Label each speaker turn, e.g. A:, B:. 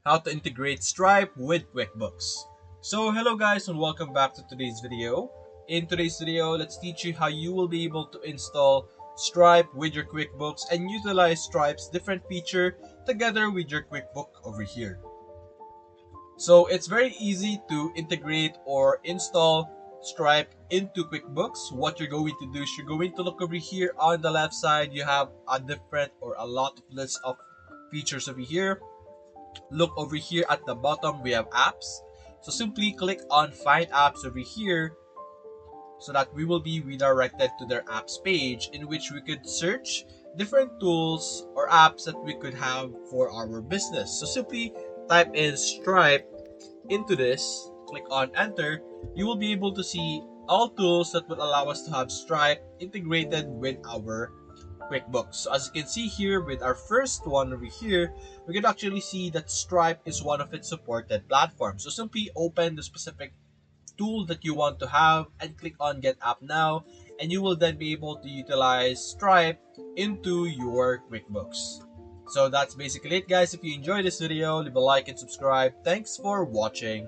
A: how to integrate Stripe with QuickBooks. So hello guys and welcome back to today's video. In today's video, let's teach you how you will be able to install Stripe with your QuickBooks and utilize Stripe's different feature together with your QuickBook over here. So it's very easy to integrate or install Stripe into QuickBooks. What you're going to do is you're going to look over here on the left side. You have a different or a lot of list of features over here. Look over here at the bottom, we have apps. So simply click on find apps over here so that we will be redirected to their apps page in which we could search different tools or apps that we could have for our business. So simply type in Stripe into this, click on enter. You will be able to see all tools that will allow us to have Stripe integrated with our QuickBooks. So as you can see here with our first one over here, we can actually see that Stripe is one of its supported platforms. So simply open the specific tool that you want to have and click on get app now, and you will then be able to utilize Stripe into your QuickBooks. So that's basically it guys. If you enjoyed this video, leave a like and subscribe. Thanks for watching.